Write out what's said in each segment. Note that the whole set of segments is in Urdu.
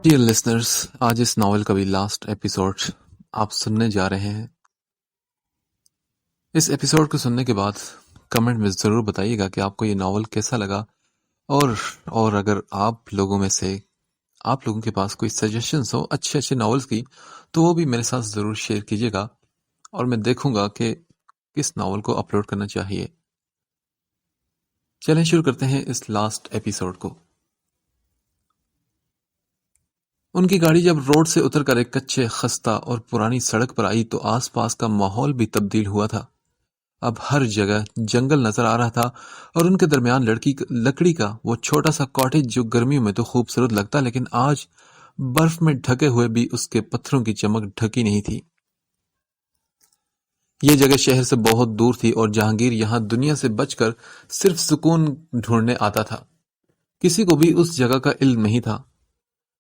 ڈیئر لسنرس، آج اس ناول کا بھی لاسٹ ایپیسوڈ آپ سننے جا رہے ہیں۔ اس ایپیسوڈ کو سننے کے بعد کمنٹ میں ضرور بتائیے گا کہ آپ کو یہ ناول کیسا لگا، اور اگر آپ لوگوں کے پاس کوئی سجیشنز ہو اچھے ناولز کی تو وہ بھی میرے ساتھ ضرور شیئر کیجیے گا، اور میں دیکھوں گا کہ کس ناول کو اپلوڈ کرنا چاہیے۔ چلیں شروع کرتے ہیں اس لاسٹ ایپیسوڈ کو۔ ان کی گاڑی جب روڈ سے اتر کر ایک کچے، خستہ اور پرانی سڑک پر آئی تو آس پاس کا ماحول بھی تبدیل ہوا تھا۔ اب ہر جگہ جنگل نظر آ رہا تھا، اور ان کے درمیان لکڑی کا وہ چھوٹا سا کاٹیج جو گرمیوں میں تو خوبصورت لگتا لیکن آج برف میں ڈھکے ہوئے بھی اس کے پتھروں کی چمک ڈھکی نہیں تھی۔ یہ جگہ شہر سے بہت دور تھی، اور جہانگیر یہاں دنیا سے بچ کر صرف سکون ڈھونڈنے آتا تھا۔ کسی کو بھی اس جگہ کا علم نہیں تھا۔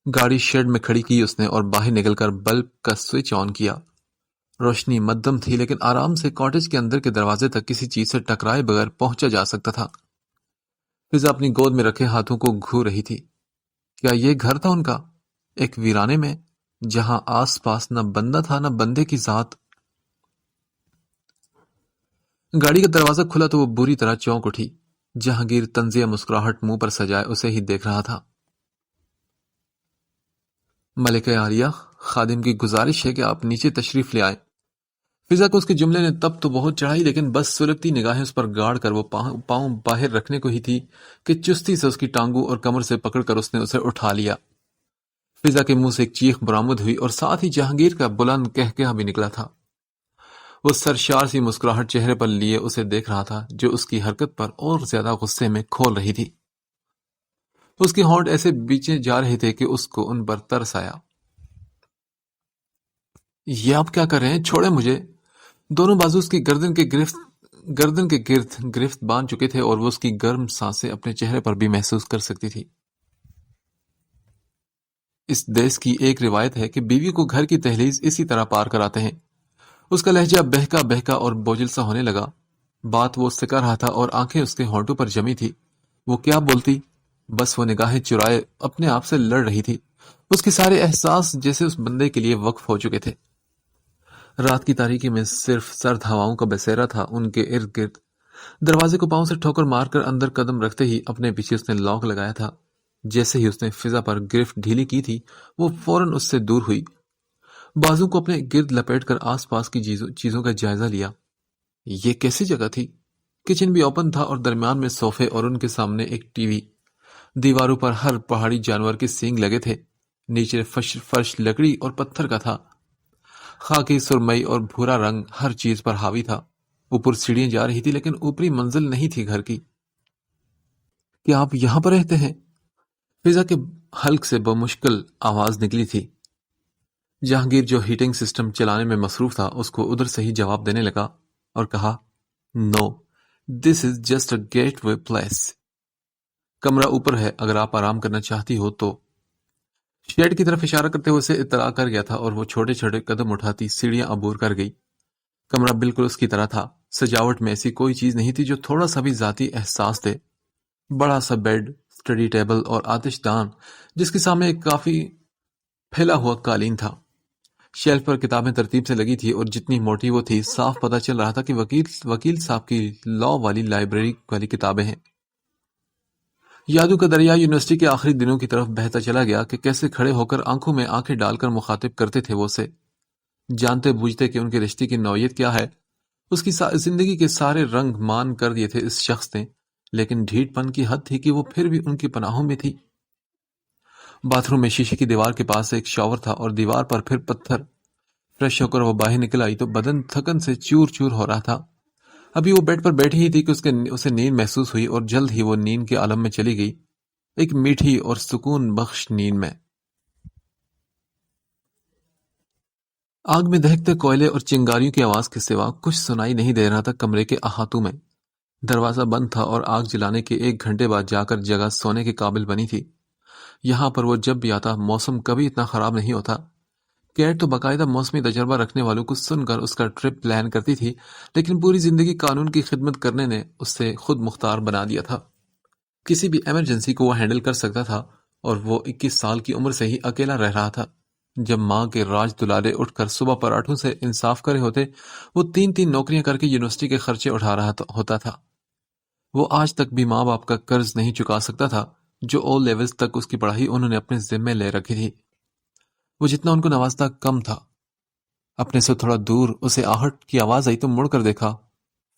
گاڑی شیڈ میں کھڑی کی اس نے اور باہر نکل کر بلب کا سوئچ آن کیا۔ روشنی مدھم تھی لیکن آرام سے کاٹیج کے اندر کے دروازے تک کسی چیز سے ٹکرائے بغیر پہنچا جا سکتا تھا۔ فضا اپنی گود میں رکھے ہاتھوں کو گھو رہی تھی۔ کیا یہ گھر تھا ان کا، ایک ویرانے میں جہاں آس پاس نہ بندہ تھا نہ بندے کی ذات؟ گاڑی کا دروازہ کھلا تو وہ بری طرح چونک اٹھی۔ جہانگیر طنزیہ مسکراہٹ منہ پر سجائے اسے ہی دیکھ رہا تھا۔ ملکہ عالیہ، خادم کی گزارش ہے کہ آپ نیچے تشریف لے آئیں۔ فضا کو اس کے جملے نے تب تو بہت چڑھائی، لیکن بس سلگتی نگاہیں اس پر گاڑ کر وہ پاؤں باہر رکھنے کو ہی تھی کہ چستی سے اس کی ٹانگوں اور کمر سے پکڑ کر اس نے اسے اٹھا لیا۔ فضا کے منہ سے ایک چیخ برآمد ہوئی اور ساتھ ہی جہانگیر کا بلند قہقہہ بھی نکلا تھا۔ وہ سرشار سی مسکراہٹ چہرے پر لیے اسے دیکھ رہا تھا، جو اس کی حرکت پر اور زیادہ غصے میں کھول رہی تھی۔ اس کے ہونٹ ایسے بیچے جا رہے تھے کہ اس کو ان پر ترس آیا۔ یہ آپ کیا کر رہے ہیں؟ چھوڑیں مجھے۔ دونوں بازو اس کی گردن کے گرد گرفت باندھ چکے تھے، اور وہ اس کی گرم سانسیں اپنے چہرے پر بھی محسوس کر سکتی تھی۔ اس دیس کی ایک روایت ہے کہ بیوی کو گھر کی دہلیز اسی طرح پار کراتے ہیں۔ اس کا لہجہ بہکا بہکا اور بوجھل سا ہونے لگا۔ بات وہ اس سے کر رہا تھا اور آنکھیں اس کے ہونٹوں پر جمی تھی۔ وہ کیا بولتی؟ بس وہ نگاہیں چرائے اپنے آپ سے لڑ رہی تھی۔ اس کے سارے احساس جیسے اس بندے کے لیے وقف ہو چکے تھے۔ رات کی تاریکی میں صرف سرد ہواؤں کا بسیرا تھا ان کے ارد گرد۔ دروازے کو پاؤں سے ٹھوکر مار کر اندر قدم رکھتے ہی اپنے پیچھے اس نے لاک لگایا تھا۔ جیسے ہی اس نے فضا پر گرفت ڈھیلی کی تھی، وہ فوراً اس سے دور ہوئی۔ بازو کو اپنے گرد لپیٹ کر آس پاس کی چیزوں کا جائزہ لیا۔ یہ کیسی جگہ تھی؟ کچن بھی اوپن تھا اور درمیان میں صوفے اور ان کے سامنے ایک ٹی وی۔ دیواروں پر ہر پہاڑی جانور کے سینگ لگے تھے۔ نیچے فرش لکڑی اور پتھر کا تھا۔ خاکی، سرمئی اور بھورا رنگ ہر چیز پر حاوی تھا۔ اوپر سیڑھیاں جا رہی تھی لیکن اوپری منزل نہیں تھی گھر کی۔ کیا آپ یہاں پر رہتے ہیں؟ فضا کے حلق سے بمشکل آواز نکلی تھی۔ جہانگیر جو ہیٹنگ سسٹم چلانے میں مصروف تھا اس کو ادھر سے ہی جواب دینے لگا اور کہا، no, this is just a gateway place. کمرہ اوپر ہے، اگر آپ آرام کرنا چاہتی ہو تو۔ شیڈ کی طرف اشارہ کرتے ہوئے اسے اطلاع کر گیا تھا، اور وہ چھوٹے چھوٹے قدم اٹھاتی سیڑھیاں عبور کر گئی۔ کمرہ بالکل اس کی طرح تھا۔ سجاوٹ میں ایسی کوئی چیز نہیں تھی جو تھوڑا سا بھی ذاتی احساس دے۔ بڑا سا بیڈ، اسٹڈی ٹیبل اور آتش دان جس کے سامنے ایک کافی پھیلا ہوا قالین تھا۔ شیلف پر کتابیں ترتیب سے لگی تھی، اور جتنی موٹی وہ تھی صاف پتہ چل رہا تھا کہ وکیل صاحب کی لا والی لائبریری والی کتابیں ہیں۔ یادوں کا دریا یونیورسٹی کے آخری دنوں کی طرف بہتا چلا گیا کہ کیسے کھڑے ہو کر آنکھوں میں آنکھیں ڈال کر مخاطب کرتے تھے وہ اسے، جانتے بوجھتے کہ ان کے رشتے کی نوعیت کیا ہے۔ اس کی زندگی کے سارے رنگ مان کر دیے تھے اس شخص نے، لیکن ڈھیٹ پن کی حد تھی کہ وہ پھر بھی ان کی پناہوں میں تھی۔ باتھ روم میں شیشے کی دیوار کے پاس ایک شاور تھا اور دیوار پر پھر پتھر۔ فریش ہو کر وہ باہر نکل آئی تو بدن تھکن سے چور چور ہو رہا تھا۔ ابھی وہ بیڈ پر بیٹھی ہی تھی کہ اسے نیند محسوس ہوئی، اور جلد ہی وہ نیند کے عالم میں چلی گئی، ایک میٹھی اور سکون بخش نیند میں۔ آگ میں دہکتے کوئلے اور چنگاریوں کی آواز کے سوا کچھ سنائی نہیں دے رہا تھا کمرے کے احاطوں میں۔ دروازہ بند تھا اور آگ جلانے کے 1 گھنٹے بعد جا کر جگہ سونے کے قابل بنی تھی۔ یہاں پر وہ جب بھی آتا موسم کبھی اتنا خراب نہیں ہوتا۔ کیٹ تو باقاعدہ موسمی تجربہ رکھنے والوں کو سن کر اس کا ٹرپ پلان کرتی تھی، لیکن پوری زندگی قانون کی خدمت کرنے نے اس سے خود مختار بنا دیا تھا۔ کسی بھی ایمرجنسی کو وہ ہینڈل کر سکتا تھا، اور وہ 21 سال کی عمر سے ہی اکیلا رہ رہا تھا۔ جب ماں کے راج دلالے اٹھ کر صبح پراٹھوں سے انصاف کرے ہوتے، وہ 3 نوکریاں کر کے یونیورسٹی کے خرچے اٹھا رہا ہوتا تھا۔ وہ آج تک بھی ماں باپ کا قرض نہیں چکا سکتا تھا، جو او لیولز تک اس کی پڑھائی انہوں نے اپنے ذمے لے رکھی تھی۔ وہ جتنا ان کو نوازتا کم تھا۔ اپنے سے تھوڑا دور اسے آہٹ کی آواز آئی تو مڑ کر دیکھا۔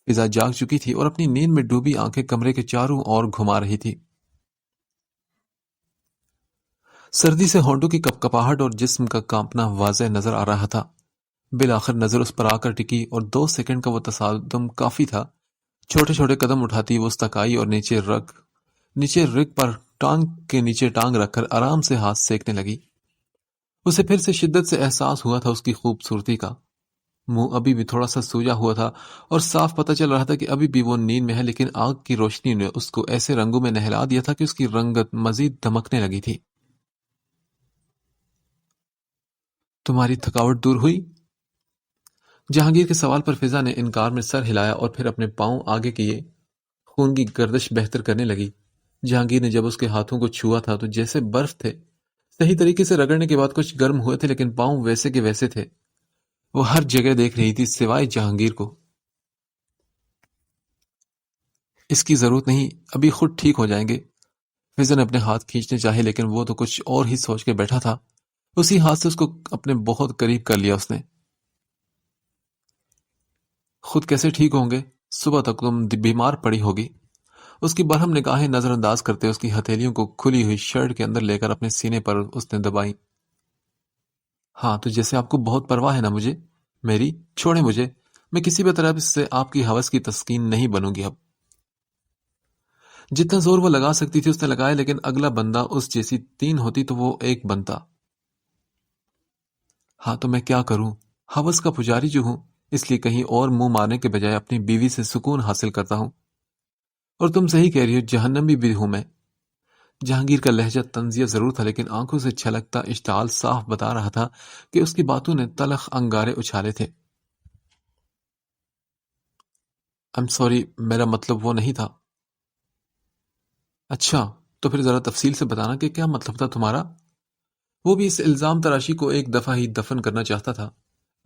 فضا جاگ چکی تھی اور اپنی نیند میں ڈوبی آنکھیں کمرے کے چاروں اور گھما رہی تھی۔ سردی سے ہونٹوں کی کپکپاہٹ اور جسم کا کانپنا واضح نظر آ رہا تھا۔ بالآخر نظر اس پر آ کر ٹکی اور 2 سیکنڈ کا وہ تصادم کافی تھا۔ چھوٹے چھوٹے قدم اٹھاتی وہ استک آئی اور نیچے رگ پر ٹانگ کے نیچے ٹانگ رکھ کر آرام سے ہاتھ سیکنے لگی۔ اسے پھر سے شدت سے احساس ہوا تھا اس کی خوبصورتی کا۔ منہ ابھی بھی تھوڑا سا سوجا ہوا تھا اور صاف پتہ چل رہا تھا کہ ابھی بھی وہ نیند میں ہے، لیکن آگ کی روشنی نے اس کو ایسے رنگوں میں نہلا دیا تھا کہ اس کی رنگت مزید دمکنے لگی تھی۔ تمہاری تھکاوٹ دور ہوئی؟ جہانگیر کے سوال پر فضا نے انکار میں سر ہلایا اور پھر اپنے پاؤں آگے کیے۔ خون کی گردش بہتر کرنے لگی۔ جہانگیر نے جب اس کے ہاتھوں کو چھوا تھا تو جیسے برف تھے۔ صحیح طریقے سے رگڑنے کے بعد کچھ گرم ہوئے تھے، لیکن پاؤں ویسے کے ویسے تھے۔ وہ ہر جگہ دیکھ رہی تھی سوائے جہانگیر کو۔ اس کی ضرورت نہیں، ابھی خود ٹھیک ہو جائیں گے۔ فضا نے اپنے ہاتھ کھینچنے چاہے، لیکن وہ تو کچھ اور ہی سوچ کے بیٹھا تھا۔ اسی ہاتھ سے اس کو اپنے بہت قریب کر لیا اس نے۔ خود کیسے ٹھیک ہوں گے؟ صبح تک تم بیمار پڑی ہوگی۔ اس کی برہم نگاہیں نظر انداز کرتے اس کی ہتھیلیوں کو کھلی ہوئی شرٹ کے اندر لے کر اپنے سینے پر اس نے دبائی۔ ہاں، تو جیسے آپ کو بہت پرواہ ہے نا مجھے، میری چھوڑیں مجھے، میں کسی بھی طرح سے آپ کی ہوس کی تسکین نہیں بنوں گی اب۔ جتنا زور وہ لگا سکتی تھی اس نے لگایا، لیکن اگلا بندہ اس جیسی 3 ہوتی تو وہ 1 بنتا۔ ہاں تو میں کیا کروں؟ ہوس کا پجاری جو ہوں، اس لیے کہیں اور منہ مارنے کے بجائے اپنی بیوی سے سکون حاصل کرتا ہوں۔ اور تم صحیح کہہ رہی ہو، جہنمی بھی ہوں میں۔ جہانگیر کا لہجہ طنزیہ ضرور تھا، لیکن آنکھوں سے چھلکتا اشتعال صاف بتا رہا تھا کہ اس کی باتوں نے تلخ انگارے اچھالے تھے۔ I'm sorry، میرا مطلب وہ نہیں تھا۔ اچھا، تو پھر ذرا تفصیل سے بتانا کہ کیا مطلب تھا تمہارا؟ وہ بھی اس الزام تراشی کو ایک دفعہ ہی دفن کرنا چاہتا تھا۔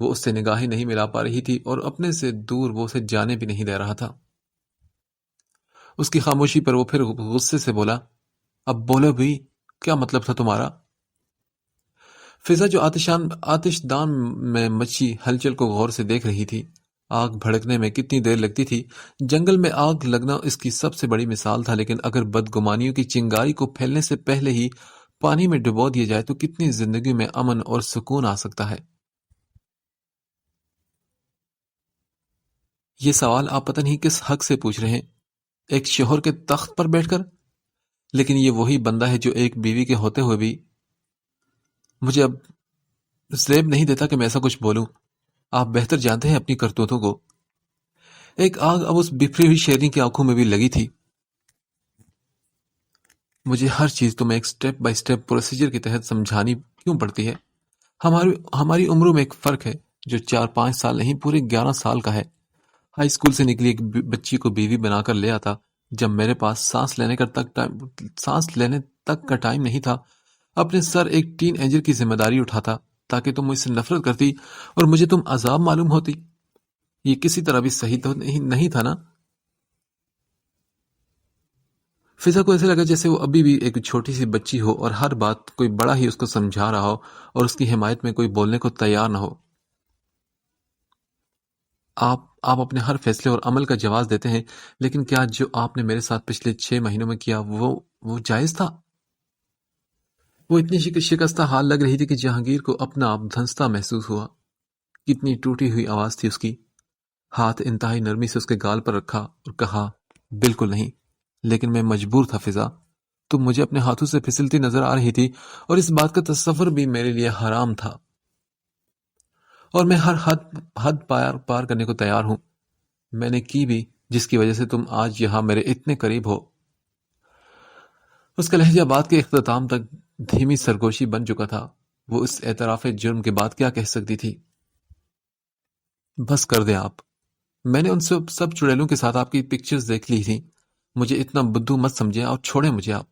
وہ اس سے نگاہیں نہیں ملا پا رہی تھی اور اپنے سے دور وہ اسے جانے بھی نہیں دے رہا تھا۔ اس کی خاموشی پر وہ پھر غصے سے بولا، اب بولو بھی، کیا مطلب تھا تمہارا؟ فضا جو آتش دان میں مچھی ہلچل کو غور سے دیکھ رہی تھی۔ آگ بھڑکنے میں کتنی دیر لگتی تھی؟ جنگل میں آگ لگنا اس کی سب سے بڑی مثال تھا، لیکن اگر بدگمانیوں کی چنگاری کو پھیلنے سے پہلے ہی پانی میں ڈبو دیا جائے تو کتنی زندگی میں امن اور سکون آ سکتا ہے۔ یہ سوال آپ پتہ نہیں کس حق سے پوچھ رہے ہیں، ایک شوہر کے تخت پر بیٹھ کر؟ لیکن یہ وہی بندہ ہے جو ایک بیوی کے ہوتے ہوئے بھی مجھے اب زیب نہیں دیتا کہ میں ایسا کچھ بولوں۔ آپ بہتر جانتے ہیں اپنی کرتوتوں کو۔ ایک آگ اب اس بفری ہوئی شیرنی کی آنکھوں میں بھی لگی تھی۔ مجھے ہر چیز تمہیں ایک سٹیپ بائی سٹیپ پروسیجر کے تحت سمجھانی کیوں پڑتی ہے؟ ہماری عمروں میں ایک فرق ہے جو 4-5 سال نہیں، پورے 11 سال کا ہے۔ ہائی اسکول سے نکلی ایک بچی کو بیوی بنا کر لے آتا جب میرے پاس سانس لینے تک کا ٹائم نہیں تھا۔ اپنے سر ایک ٹین ایجر کی ذمہ داری اٹھاتا تاکہ تم مجھ سے نفرت کرتی اور مجھے تم عذاب معلوم ہوتی۔ یہ کسی طرح بھی صحیح تو نہیں تھا نا؟ فضا کو ایسے لگا جیسے وہ ابھی بھی ایک چھوٹی سی بچی ہو اور ہر بات کوئی بڑا ہی اس کو سمجھا رہا ہو اور اس کی حمایت میں کوئی بولنے کو تیار نہ ہو۔ آپ اپنے ہر فیصلے اور عمل کا جواز دیتے ہیں، لیکن کیا جو آپ نے میرے ساتھ پچھلے 6 مہینوں میں کیا وہ جائز تھا؟ وہ اتنی شکستہ حال لگ رہی تھی کہ جہانگیر کو اپنا آپ دھنستا محسوس ہوا۔ کتنی ٹوٹی ہوئی آواز تھی اس کی۔ ہاتھ انتہائی نرمی سے اس کے گال پر رکھا اور کہا، بالکل نہیں، لیکن میں مجبور تھا فضا۔ تم مجھے اپنے ہاتھوں سے پھسلتی نظر آ رہی تھی اور اس بات کا تصور بھی میرے لیے حرام تھا، اور میں ہر حد پار کرنے کو تیار ہوں۔ میں نے کی بھی، جس کی وجہ سے تم آج یہاں میرے اتنے قریب ہو۔ اس کا لہجہ بات کے اختتام تک دھیمی سرگوشی بن چکا تھا۔ وہ اس اعتراف جرم کے بعد کیا کہہ سکتی تھی؟ بس کر دیں آپ، میں نے ان سب چڑیلوں کے ساتھ آپ کی پکچرز دیکھ لی تھی۔ مجھے اتنا بدھو مت سمجھیں اور چھوڑیں مجھے آپ۔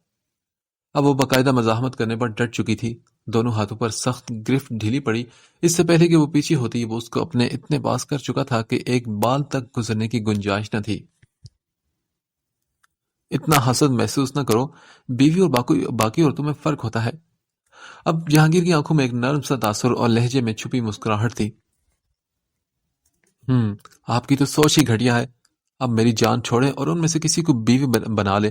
اب وہ باقاعدہ مزاحمت کرنے پر ڈٹ چکی تھی. دونوں ہاتھوں پر سخت گرفت ڈھیلی پڑی. اس سے پہلے کہ وہ پیچھے ہوتی وہ اس کو اپنے اتنے پاس کر چکا تھا کہ ایک بال تک گزرنے کی گنجائش نہ تھی. اتنا حسد محسوس نہ کرو. بیوی اور باقی عورتوں میں فرق ہوتا ہے. اب جہانگیر کی آنکھوں میں ایک نرم سا تاثر اور لہجے میں چھپی مسکراہٹ تھی. آپ کی تو سوچ ہی گھٹیا ہے. اب میری جان چھوڑے اور ان میں سے کسی کو بیوی بنا لے.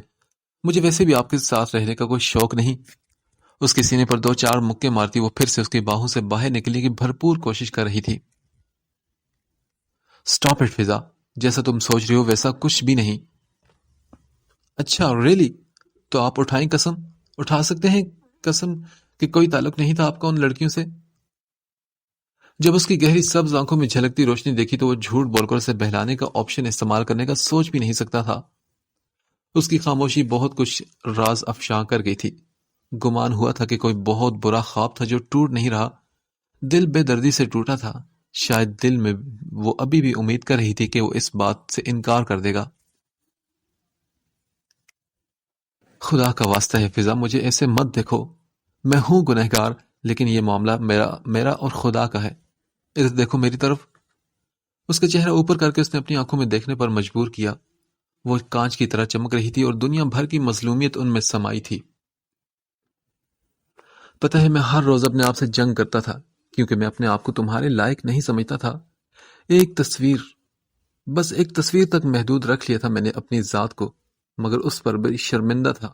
مجھے ویسے بھی آپ کے ساتھ رہنے کا کوئی شوق نہیں. اس کے سینے پر 2-4 مکے مارتی وہ پھر سے اس کی باہوں سے باہر نکلنے کی بھرپور کوشش کر رہی تھی. سٹاپ اٹ فضا. جیسا تم سوچ رہی ہو ویسا کچھ بھی نہیں. اچھا ریلی؟ تو آپ اٹھائیں قسم. اٹھا سکتے ہیں قسم کہ کوئی تعلق نہیں تھا آپ کا ان لڑکیوں سے. جب اس کی گہری سبز آنکھوں میں جھلکتی روشنی دیکھی تو وہ جھوٹ بول کر اسے بہلانے کا آپشن استعمال کرنے کا سوچ بھی نہیں سکتا تھا. اس کی خاموشی بہت کچھ راز افشاں کر گئی تھی. گمان ہوا تھا کہ کوئی بہت برا خواب تھا جو ٹوٹ نہیں رہا. دل بے دردی سے ٹوٹا تھا. شاید دل میں وہ ابھی بھی امید کر رہی تھی کہ وہ اس بات سے انکار کر دے گا. خدا کا واسطہ ہے فضا مجھے ایسے مت دیکھو. میں ہوں گنہگار لیکن یہ معاملہ میرا اور خدا کا ہے. ادھر دیکھو میری طرف. اس کا چہرہ اوپر کر کے اس نے اپنی آنکھوں میں دیکھنے پر مجبور کیا. وہ کانچ کی طرح چمک رہی تھی اور دنیا بھر کی مظلومیت ان میں سمائی تھی. پتہ ہے میں ہر روز اپنے آپ سے جنگ کرتا تھا کیونکہ میں اپنے آپ کو تمہارے لائق نہیں سمجھتا تھا. بس ایک تصویر تک محدود رکھ لیا تھا میں نے اپنی ذات کو، مگر اس پر بڑی شرمندہ تھا.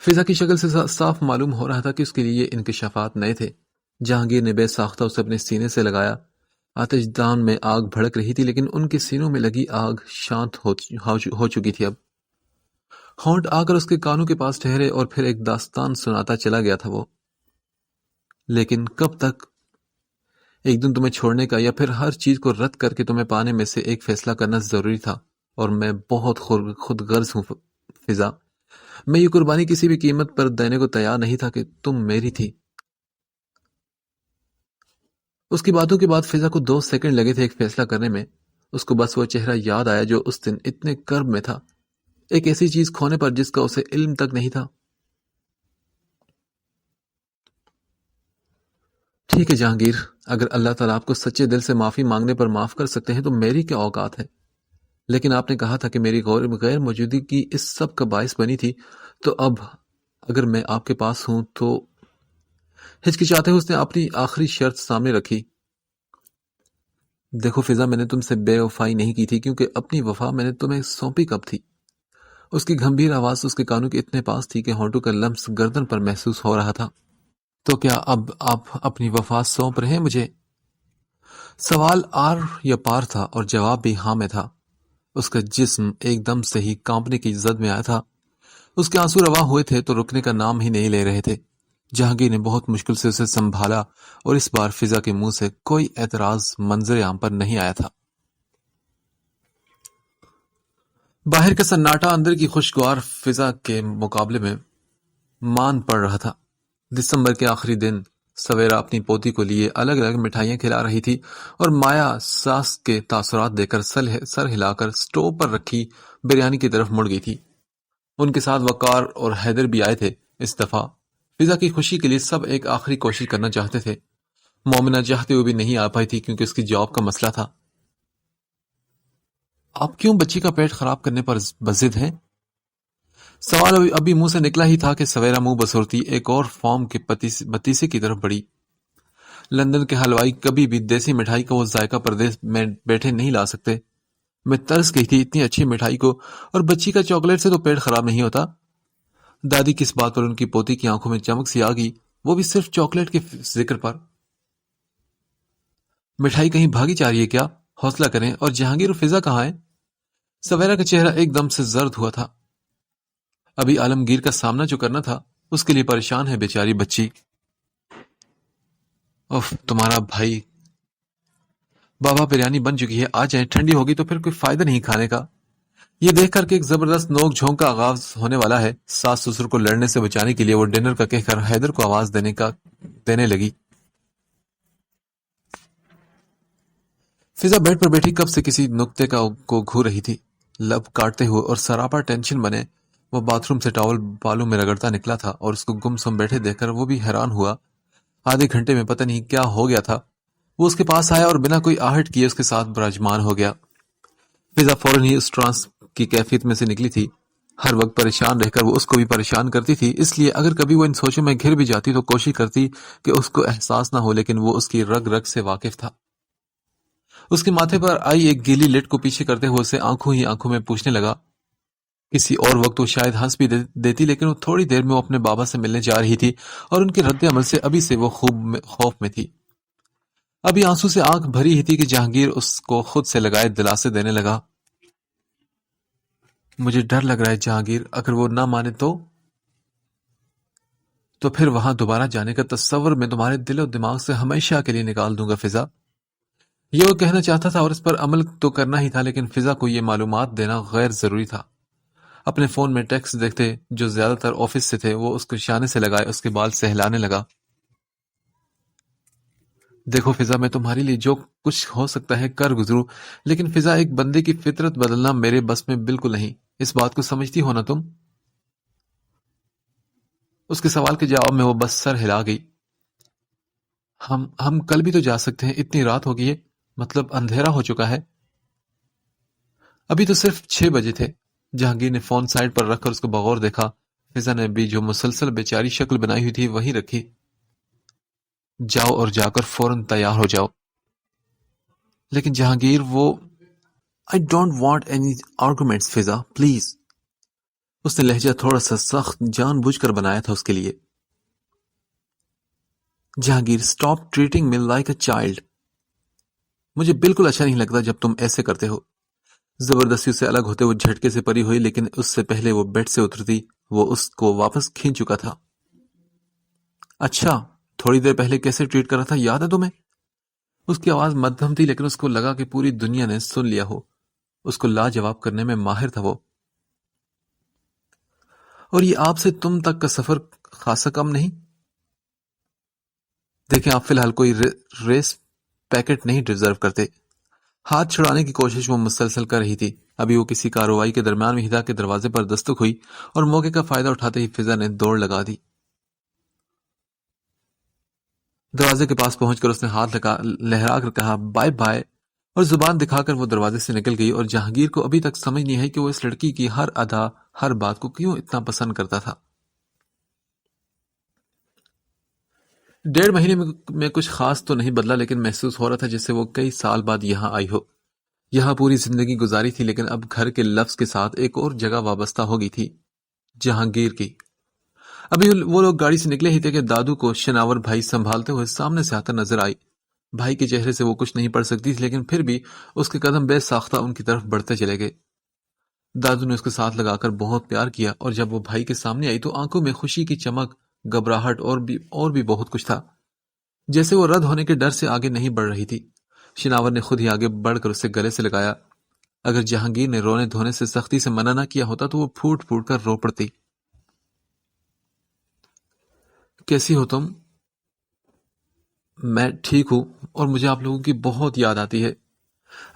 فضا کی شکل سے صاف معلوم ہو رہا تھا کہ اس کے لیے یہ انکشافات نئے تھے. جہانگیر نے بے ساختہ اسے اپنے سینے سے لگایا. آتش دان میں آگ بھڑک رہی تھی لیکن ان کے سینوں میں لگی آگ شانت ہو چکی تھی. اب ہونٹ آ کر اس کے کانوں کے پاس ٹھہرے اور پھر ایک داستان سناتا چلا گیا تھا وہ. لیکن کب تک؟ ایک دن تمہیں چھوڑنے کا یا پھر ہر چیز کو رد کر کے تمہیں پانے میں سے ایک فیصلہ کرنا ضروری تھا. اور میں بہت خود غرض ہوں فضا. میں یہ قربانی کسی بھی قیمت پر دینے کو تیار نہیں تھا کہ تم میری تھی. اس کی باتوں کے بعد فضا کو 2 سیکنڈ لگے تھے ایک فیصلہ کرنے میں. اس کو بس وہ چہرہ یاد آیا جو اس دن اتنے کرب میں تھا، ایک ایسی چیز کھونے پر جس کا اسے علم تک نہیں تھا. ٹھیک ہے جہانگیر، اگر اللہ تعالیٰ آپ کو سچے دل سے معافی مانگنے پر معاف کر سکتے ہیں تو میری کیا اوقات ہے. لیکن آپ نے کہا تھا کہ میری غیر موجودگی کی اس سب کا باعث بنی تھی، تو اب اگر میں آپ کے پاس ہوں تو... ہچکچاتے ہوئے اس نے اپنی آخری شرط سامنے رکھی. دیکھو فضا، میں نے تم سے بے وفائی نہیں کی تھی کیونکہ اپنی وفا میں نے تمہیں سونپی کب تھی. اس کی گھمبیر آواز اس کے کانوں کے اتنے پاس تھی کہ ہونٹوں کا لمس گردن پر محسوس ہو رہا تھا. تو کیا اب آپ اپنی وفا سونپ رہے ہیں مجھے؟ سوال آر یا پار تھا اور جواب بھی ہاں میں تھا. اس کا جسم ایک دم سے ہی کانپنے کی زد میں آیا تھا. اس کے آنسو رواں ہوئے تھے تو رکنے کا نام ہی نہیں لے رہے تھے. جہانگیر نے بہت مشکل سے اسے سنبھالا اور اس بار فضا کے منہ سے کوئی اعتراض منظر عام پر نہیں آیا تھا. باہر کا سناٹا اندر کی خوشگوار فضا کے مقابلے میں مان پڑ رہا تھا. دسمبر کے آخری دن سویرا اپنی پوتی کو لیے الگ الگ مٹھائیاں کھلا رہی تھی اور مایا ساس کے تاثرات دے کر سر ہلا کر سٹو پر رکھی بریانی کی طرف مڑ گئی تھی. ان کے ساتھ وقار اور حیدر بھی آئے تھے. اس دفعہ فضا کی خوشی کے لیے سب ایک آخری کوشش کرنا چاہتے تھے. مومنہ چاہتے ہوئے بھی نہیں آ پائی تھی کیونکہ اس کی جاب کا مسئلہ تھا. آپ کیوں بچی کا پیٹ خراب کرنے پر بضد ہیں؟ سوال ابھی منہ سے نکلا ہی تھا کہ سویرا منہ بسورتی ایک اور فارم کے بتیسے کی طرف بڑھی. لندن کے حلوائی کبھی بھی دیسی مٹھائی کا وہ ذائقہ پردیس میں بیٹھے نہیں لا سکتے. میں ترس گئی تھی اتنی اچھی مٹھائی کو، اور بچی کا چاکلیٹ سے تو پیٹ خراب نہیں ہوتا. دادی کس بات پر ان کی پوتی کی آنکھوں میں چمک سی آ گئی، وہ بھی صرف چاکلیٹ کے ذکر پر. مٹھائی کہیں بھاگی جا رہی ہے کیا؟ حوصلہ کریں. اور جہانگیر و فضا کہاں ہیں؟ سویرا کا چہرہ ایک دم سے زرد ہوا تھا. ابھی عالمگیر کا سامنا جو کرنا تھا اس کے لیے پریشان ہے بیچاری بچی. اف تمہارا بھائی. بابا بریانی بن چکی ہے، آ جائیں، ٹھنڈی ہوگی تو پھر کوئی فائدہ نہیں کھانے کا. یہ دیکھ کر کہ ایک زبردست نوک جھونک کا آغاز ہونے والا ہے، ساس سسر کو لڑنے سے بچانے کے لیے وہ ڈنر کا کہہ کر حیدر کو آواز دینے لگی. فضا بیڈ پر بیٹھی کب سے کسی نقطے کو گھور رہی تھی، لب کاٹتے ہوئے اور سراپا ٹینشن بنے وہ باتھ روم سے ٹاول بالوں میں رگڑتا نکلا تھا اور اس کو گم سم بیٹھے دیکھ کر وہ بھی حیران ہوا. آدھے گھنٹے میں پتہ نہیں کیا ہو گیا تھا. وہ اس کے پاس آیا اور بنا کوئی آہٹ کیے اس کے ساتھ براجمان ہو گیا. فضا فوراً ہی اس ٹرانس کی کیفیت میں سے نکلی تھی. ہر وقت پریشان رہ کر وہ اس کو بھی پریشان کرتی تھی، اس لیے اگر کبھی وہ ان سوچوں میں گھر بھی جاتی تو کوشش کرتی کہ اس کو احساس نہ ہو، لیکن وہ اس کی رگ رگ سے واقف تھا. اس کے ماتھے پر آئی ایک گیلی لٹ کو پیچھے کرتے ہوئے اسے آنکھوں ہی آنکھوں میں پوچھنے لگا. کسی اور وقت وہ شاید ہنس بھی دیتی، لیکن وہ تھوڑی دیر میں وہ اپنے بابا سے ملنے جا رہی تھی اور ان کے رد عمل سے ابھی سے وہ خوف میں تھی. ابھی آنسو سے آنکھ بھری ہی تھی کہ جہانگیر اس کو خود سے لگائے دلاسے دینے لگا. مجھے ڈر لگ رہا ہے جہانگیر، اگر وہ نہ مانے تو پھر وہاں دوبارہ جانے کا تصور میں تمہارے دل و دماغ سے ہمیشہ کے لیے نکال دوں گا فضا. یہ وہ کہنا چاہتا تھا اور اس پر عمل تو کرنا ہی تھا، لیکن فضا کو یہ معلومات دینا غیر ضروری تھا. اپنے فون میں ٹیکسٹ دیکھتے جو زیادہ تر آفس سے تھے وہ اس کو شانے سے لگائے اس کے بال سہلانے لگا. دیکھو فضا، میں تمہارے لیے جو کچھ ہو سکتا ہے کر گزروں، لیکن فضا ایک بندے کی فطرت بدلنا میرے بس میں بالکل نہیں. اس بات کو سمجھتی ہو نا تم؟ اس کے سوال کے جواب میں وہ بس سر ہلا گئی. ہم کل بھی تو جا سکتے ہیں، اتنی رات ہو گئی ہے، مطلب اندھیرا ہو چکا ہے. ابھی تو صرف 6 بجے تھے. جہانگیر نے فون سائڈ پر رکھ کر اس کو بغور دیکھا. فضا نے بھی جو مسلسل بیچاری شکل بنائی ہوئی تھی وہی رکھی. جاؤ اور جا کر فوراً تیار ہو جاؤ. لیکن جہانگیر وہ I don't want any arguments فضا پلیز. اس نے لہجہ تھوڑا سا سخت جان بوجھ کر بنایا تھا اس کے لیے. Jahangir stop treating me like a child. مجھے بالکل اچھا نہیں لگتا جب تم ایسے کرتے ہو. زبردستی سے الگ ہوتے وہ جھٹکے سے پری ہوئی، لیکن اس سے پہلے وہ بیڈ سے اترتی وہ اس کو واپس کھینچ چکا تھا. اچھا، تھوڑی دیر پہلے کیسے ٹریٹ کر رہا تھا یاد ہے تمہیں؟ اس کی آواز مدھم تھی، لیکن اس کو لگا کہ پوری دنیا نے سن لیا ہو. اس کو لاجواب کرنے میں ماہر تھا وہ. اور یہ آپ سے تم تک کا سفر خاصا کم نہیں. دیکھیں آپ فی الحال کوئی ریس پیکٹ نہیں ڈیزرو کرتے. ہاتھ چھڑانے کی کوشش وہ مسلسل کر رہی تھی. ابھی وہ کسی کارروائی کے درمیان میں ہدا کے دروازے پر دستک ہوئی اور موقع کا فائدہ اٹھاتے ہی فضا نے دوڑ لگا دی. دروازے کے پاس پہنچ کر اس نے ہاتھ لہرا کر کہا بائے بائے، اور زبان دکھا کر وہ دروازے سے نکل گئی. اور جہانگیر کو ابھی تک سمجھ نہیں ہے کہ وہ اس لڑکی کی ہر ادا ہر بات کو کیوں اتنا پسند کرتا تھا. 1.5 مہینے میں کچھ خاص تو نہیں بدلا، لیکن محسوس ہو رہا تھا جیسے وہ کئی سال بعد یہاں آئی ہو. یہاں پوری زندگی گزاری تھی، لیکن اب گھر کے لفظ کے ساتھ ایک اور جگہ وابستہ ہو گئی تھی، جہانگیر کی. ابھی وہ لوگ گاڑی سے نکلے ہی تھے کہ دادو کو شناور بھائی سنبھالتے ہوئے سامنے سے آتا نظر آئی. بھائی کے چہرے سے وہ کچھ نہیں پڑھ سکتی تھی، لیکن پھر بھی اس کے قدم بے ساختہ ان کی طرف بڑھتے چلے گئے. دادو نے اس کے ساتھ لگا کر بہت پیار کیا، اور جب وہ بھائی کے سامنے آئی تو آنکھوں میں خوشی کی چمک، گھبراہٹ اور بھی بہت کچھ تھا، جیسے وہ رد ہونے کے ڈر سے آگے نہیں بڑھ رہی تھی. شناور نے خود ہی آگے بڑھ کر اسے گلے سے لگایا. اگر جہانگیر نے رونے دھونے سے سختی سے منع نہ کیا ہوتا تو وہ پھوٹ پھوٹ کر رو پڑتی. کیسی ہو تم؟ میں ٹھیک ہوں، اور مجھے آپ لوگوں کی بہت یاد آتی ہے.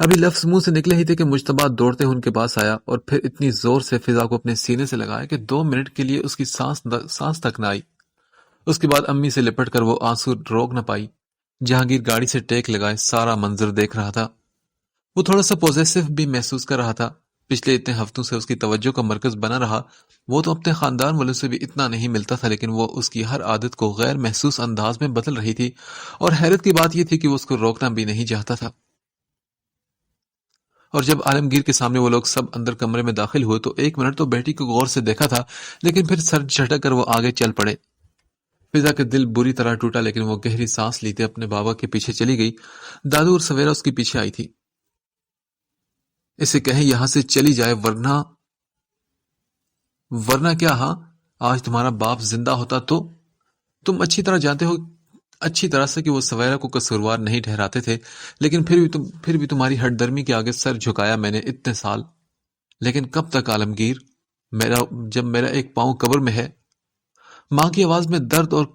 ابھی لفظ منہ سے نکلے ہی تھے کہ مجتبیٰ دوڑتے ان کے پاس آیا اور پھر اتنی زور سے فضا کو اپنے سینے سے لگایا کہ 2 منٹ کے لیے اس کی سانس تک نہ آئی. اس کے بعد امی سے لپٹ کر وہ آنسو روک نہ پائی. جہانگیر گاڑی سے ٹیک لگائے سارا منظر دیکھ رہا تھا. وہ تھوڑا سا پوزیسو بھی محسوس کر رہا تھا. پچھلے اتنے ہفتوں سے اس کی توجہ کا مرکز بنا رہا. وہ تو اپنے خاندان والوں سے بھی اتنا نہیں ملتا تھا، لیکن وہ اس کی ہر عادت کو غیر محسوس انداز میں بدل رہی تھی، اور حیرت کی بات یہ تھی کہ وہ اس کو روکنا بھی نہیں چاہتا تھا. اور جب عالمگیر کے سامنے وہ لوگ سب اندر کمرے میں داخل ہوئے تو 1 منٹ تو بیٹی کو غور سے دیکھا تھا، لیکن پھر سر جھٹک کر وہ آگے چل پڑے. فضا کا دل بری طرح ٹوٹا، لیکن وہ گہری سانس لیتے اپنے بابا کے پیچھے چلی گئی. دادو اور سویرا اس کے پیچھے آئی تھی. اسے کہیں یہاں سے چلی جائے، ورنہ کیا؟ ہاں، آج تمہارا باپ زندہ ہوتا تو تم اچھی طرح جانتے ہو اچھی طرح سے کہ وہ سویرا کو قصوروار نہیں ٹھہراتے تھے، لیکن پھر بھی تمہاری ہٹ درمی کے آگے سر جھکایا میں نے اتنے سال. لیکن کب تک عالمگیر؟ جب میرا ایک پاؤں قبر میں ہے. ماں کی آواز میں درد اور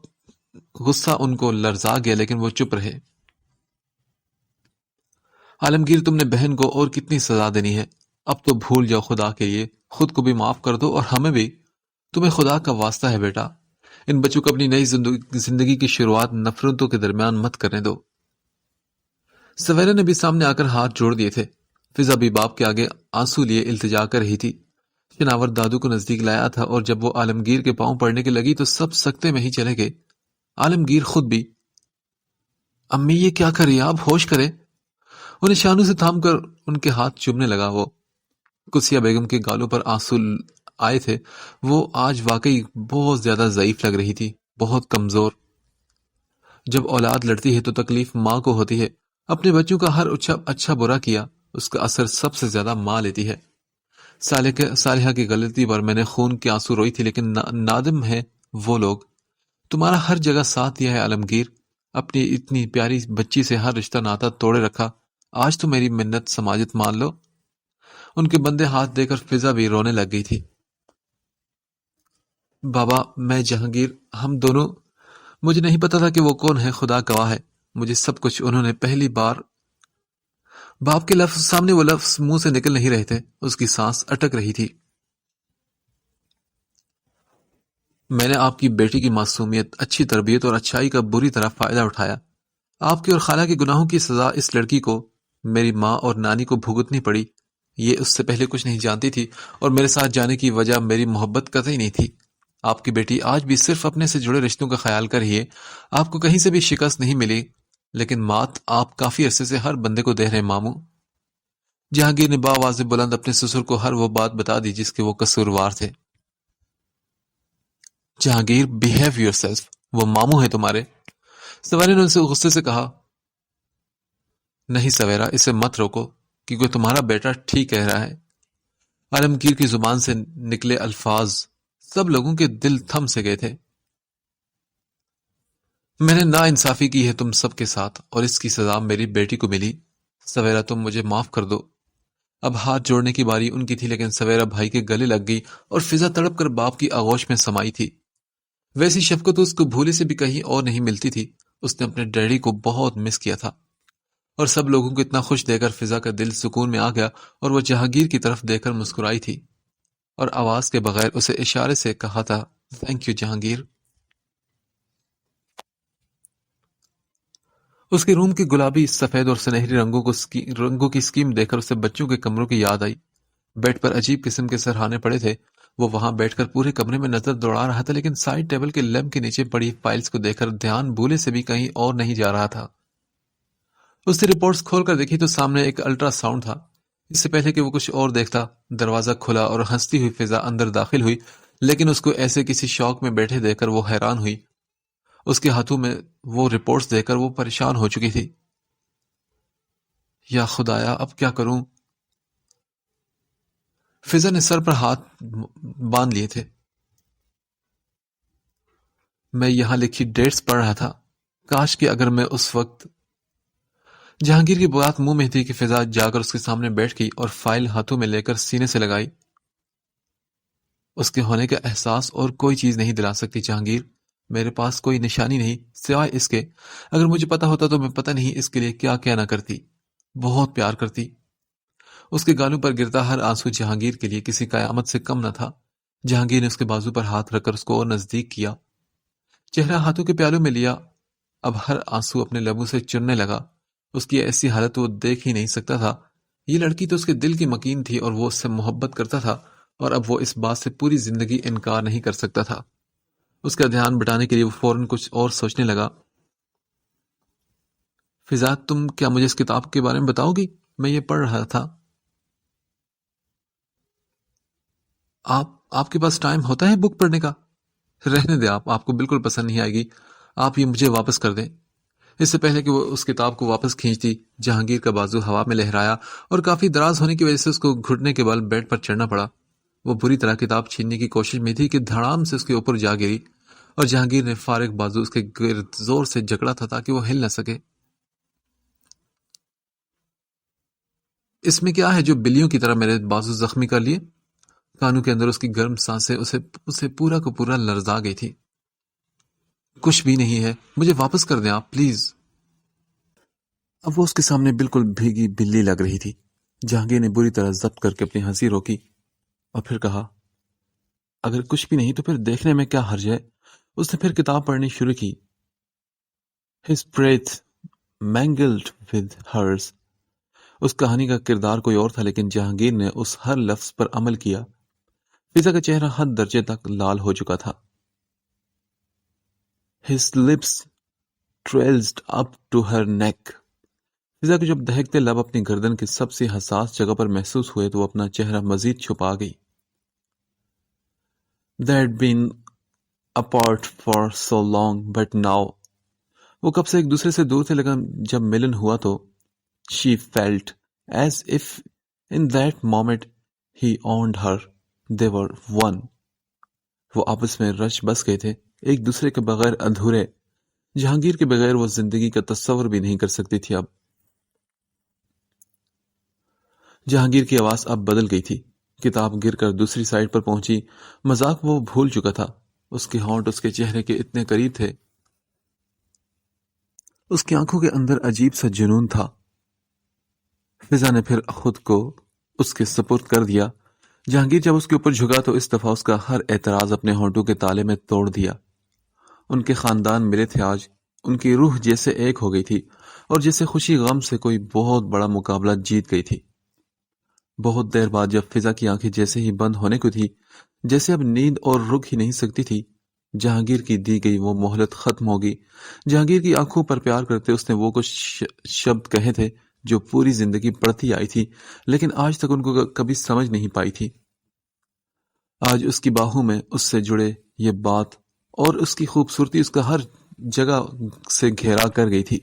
غصہ ان کو لرزا گیا، لیکن وہ چپ رہے. عالمگیر، تم نے بہن کو اور کتنی سزا دینی ہے؟ اب تو بھول جاؤ خدا کے لیے، خود کو بھی معاف کر دو اور ہمیں بھی۔ تمہیں خدا کا واسطہ ہے بیٹا، ان بچوں کو اپنی نئی زندگی کی شروعات نفرتوں کے درمیان مت کرنے دو۔ سویرا نے بھی سامنے آ کر ہاتھ جوڑ دیے تھے۔ فضا بھی باپ کے آگے آنسو لیے التجا کر رہی تھی۔ شناور دادو کو نزدیک لایا تھا اور جب وہ عالمگیر کے پاؤں پڑنے کے لگی تو سب سکتے میں ہی چلے گئے۔ عالمگیر خود بھی، امی یہ کیا کر رہی ہے، آپ ہوش کریں۔ انہیں شانو سے تھام کر ان کے ہاتھ چومنے لگا وہ۔ کسیا بیگم کے گالوں پر آنسو آئے تھے۔ وہ آج واقعی بہت زیادہ ضعیف لگ رہی تھی، بہت کمزور۔ جب اولاد لڑتی ہے تو تکلیف ماں کو ہوتی ہے۔ اپنے بچوں کا ہر اچھا برا کیا، اس کا اثر سب سے زیادہ ماں لیتی ہے۔ صالحہ کی غلطی پر میں نے خون کے آنسو روئی تھی، لیکن نادم ہے وہ لوگ۔ تمہارا ہر جگہ ساتھ دیا ہے عالمگیر، اپنی اتنی پیاری بچی سے ہر رشتہ ناتا توڑے رکھا۔ آج تو میری منت سماجت مان لو۔ ان کے بندے ہاتھ دے کر فضا بھی رونے لگ گئی تھی۔ بابا، میں جہانگیر، ہم دونوں، مجھے نہیں پتا تھا کہ وہ کون ہے، خدا گواہ ہے مجھے سب کچھ انہوں نے پہلی بار۔ باپ کے لفظ سامنے، وہ لفظ منہ سے نکل نہیں رہے تھے، اس کی سانس اٹک رہی تھی۔ میں نے آپ کی بیٹی کی معصومیت، اچھی تربیت اور اچھائی کا بری طرح فائدہ اٹھایا۔ آپ کے اور خالہ کے گناہوں کی سزا اس لڑکی کو، میری ماں اور نانی کو بھگتنی پڑی۔ یہ اس سے پہلے کچھ نہیں جانتی تھی اور میرے ساتھ جانے کی وجہ میری محبت قطعی نہیں تھی۔ آپ کی بیٹی آج بھی صرف اپنے سے جڑے رشتوں کا خیال کر رہی ہے۔ آپ کو کہیں سے بھی شکست نہیں ملی، لیکن مات آپ کافی عرصے سے ہر بندے کو دے رہے ماموں۔ جہانگیر نے باواز بلند اپنے سسر کو ہر وہ بات بتا دی جس کے وہ قصوروار تھے۔ جہانگیر، بیہیو یور سیلف، وہ ماموں ہے تمہارے۔ سویرا نے ان سے غصے سے کہا، نہیں سویرا، اسے مت روکو، کیونکہ تمہارا بیٹا ٹھیک کہہ رہا ہے۔ عالمگیر کی زبان سے نکلے الفاظ سب لوگوں کے دل تھم سے گئے تھے۔ میں نے نا انصافی کی ہے تم سب کے ساتھ، اور اس کی سزا میری بیٹی کو ملی۔ سویرا، تم مجھے معاف کر دو۔ اب ہاتھ جوڑنے کی باری ان کی تھی، لیکن سویرا بھائی کے گلے لگ گئی اور فضا تڑپ کر باپ کی آغوش میں سمائی تھی۔ ویسی شفقت اس کو بھولے سے بھی کہیں اور نہیں ملتی تھی۔ اس نے اپنے ڈیڈی کو بہت مس کیا تھا، اور سب لوگوں کو اتنا خوش دے کر فضا کا دل سکون میں آ گیا، اور وہ جہانگیر کی طرف دیکھ کر مسکرائی تھی اور آواز کے بغیر اسے اشارے سے کہا تھا، تھینک یو جہانگیر۔ اس کے روم کی گلابی، سفید اور سنہری رنگوں کی اسکیم دیکھ کر اسے بچوں کے کمروں کی یاد آئی۔ بیڈ پر عجیب قسم کے سرہانے پڑے تھے۔ وہ وہاں بیٹھ کر پورے کمرے میں نظر دوڑا رہا تھا، لیکن سائڈ ٹیبل کے لیمپ کے نیچے پڑی فائلز کو دیکھ کر دھیان بھولے سے بھی کہیں اور نہیں جا رہا تھا۔ اس نے رپورٹس کھول کر دیکھی تو سامنے ایک الٹرا ساؤنڈ تھا۔ اس سے پہلے کہ وہ کچھ اور دیکھتا، دروازہ کھلا اور ہنستی ہوئی فضا اندر داخل ہوئی، لیکن اس کو ایسے کسی شوق میں بیٹھے دیکھ کر وہ حیران ہوئی۔ اس کے ہاتھوں میں وہ رپورٹس دیکھ کر وہ پریشان ہو چکی تھی۔ یا خدایا، اب کیا کروں؟ فضا نے سر پر ہاتھ باندھ لیے تھے۔ میں یہاں لکھی ڈیٹس پڑھ رہا تھا، کاش کہ اگر میں اس وقت۔ جہانگیر کی بات منہ میں تھی کہ فضا جا کر اس کے سامنے بیٹھ گئی اور فائل ہاتھوں میں لے کر سینے سے لگائی۔ اس کے ہونے کا احساس اور کوئی چیز نہیں دلا سکتی جہانگیر۔ میرے پاس کوئی نشانی نہیں سوائے اس کے۔ اگر مجھے پتا ہوتا تو میں پتہ نہیں اس کے لیے کیا کیا نہ کرتی۔ بہت پیار کرتی۔ اس کے گالوں پر گرتا ہر آنسو جہانگیر کے لیے کسی قیامت سے کم نہ تھا۔ جہانگیر نے اس کے بازو پر ہاتھ رکھ کر اس کو اور نزدیک کیا، چہرہ ہاتھوں کے پیالوں میں لیا۔ اب ہر آنسو اپنے لبوں سے چننے لگا۔ اس کی ایسی حالت وہ دیکھ ہی نہیں سکتا تھا۔ یہ لڑکی تو اس کے دل کی مکین تھی اور وہ اس سے محبت کرتا تھا، اور اب وہ اس بات سے پوری زندگی انکار نہیں کر سکتا تھا۔ اس کا دھیان بٹانے کے لیے وہ فوراً کچھ اور سوچنے لگا۔ فضا، تم کیا مجھے اس کتاب کے بارے میں بتاؤ گی؟ میں یہ پڑھ رہا تھا۔ آپ کے پاس ٹائم ہوتا ہے بک پڑھنے کا؟ رہنے دیں، آپ کو بالکل پسند نہیں آئے گی۔ آپ یہ مجھے واپس کر دیں۔ اس سے پہلے کہ وہ اس کتاب کو واپس کھینچتی، جہانگیر کا بازو ہوا میں لہرایا اور کافی دراز ہونے کی وجہ سے اس کو گھٹنے کے بل بیڈ پر چڑھنا پڑا۔ وہ بری طرح کتاب چھیننے کی کوشش میں تھی کہ دھڑام سے اس کے اوپر جا گری، اور جہانگیر نے فارغ بازو اس کے گرد زور سے جکڑا تھا تاکہ وہ ہل نہ سکے۔ اس میں کیا ہے جو بلیوں کی طرح میرے بازو زخمی کر لیے؟ کانوں کے اندر اس کی گرم سانسیں اسے پورا کو پورا لرزا گئی تھی۔ کچھ بھی نہیں ہے، مجھے واپس کر دیں آپ، پلیز۔ اب وہ اس کے سامنے بالکل بھیگی بلی لگ رہی تھی۔ جہانگیر نے بری طرح ضبط کر کے اپنی ہنسی روکی اور پھر کہا، اگر کچھ بھی نہیں تو پھر دیکھنے میں کیا حرج ہے؟ اس نے پھر کتاب پڑھنی شروع کی۔ His breath mingled with hers۔ اس کہانی کا کردار کوئی اور تھا، لیکن جہانگیر نے اس ہر لفظ پر عمل کیا۔ فضا کا چہرہ حد درجے تک لال ہو چکا تھا۔ His lips trailed up to her neck۔ فضا کے جب دہکتے لب اپنی گردن کی سب سے حساس جگہ پر محسوس ہوئے تو وہ اپنا چہرہ مزید چھپا گئی۔ They had been apart for so long, but now۔ وہ کب سے ایک دوسرے سے دور تھے، لیکن جب ملن ہوا تو she felt as if in that moment he owned her۔ They were one۔ وہ آپس میں رچ بس گئے تھے، ایک دوسرے کے بغیر ادھورے۔ جہانگیر کے بغیر وہ زندگی کا تصور بھی نہیں کر سکتی تھی۔ اب جہانگیر کی آواز اب بدل گئی تھی۔ کتاب گر کر دوسری سائیڈ پر پہنچی۔ مذاق وہ بھول چکا تھا۔ اس کے ہونٹ اس کے چہرے کے اتنے قریب تھے۔ اس کی آنکھوں کے اندر عجیب سا جنون تھا۔ فضا نے پھر خود کو اس کے سپرد کر دیا۔ جہانگیر جب اس کے اوپر جھکا تو اس دفعہ اس کا ہر اعتراض اپنے ہونٹوں کے تالے میں توڑ دیا۔ ان کے خاندان ملے تھے آج۔ ان کی روح جیسے ایک ہو گئی تھی اور جیسے خوشی غم سے کوئی بہت بڑا مقابلہ جیت گئی تھی۔ بہت دیر بعد جب فضا کی آنکھیں جیسے ہی بند ہونے کو تھی، جیسے اب نیند اور رک ہی نہیں سکتی تھی، جہانگیر کی دی گئی وہ مہلت ختم ہوگی۔ جہانگیر کی آنکھوں پر پیار کرتے اس نے وہ کچھ شبد کہے تھے جو پوری زندگی پڑھتی آئی تھی، لیکن آج تک ان کو کبھی سمجھ نہیں پائی تھی۔ آج اس کی باہوں میں اس سے جڑے یہ بات اور اس کی خوبصورتی اس کا ہر جگہ سے گھیرا کر گئی تھی۔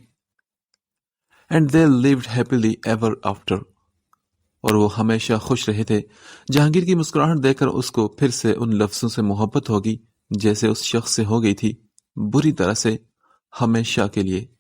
And they lived happily ever after۔ اور وہ ہمیشہ خوش رہے تھے۔ جہانگیر کی مسکراہٹ دیکھ کر اس کو پھر سے ان لفظوں سے محبت ہوگی جیسے اس شخص سے ہو گئی تھی، بری طرح سے، ہمیشہ کے لیے۔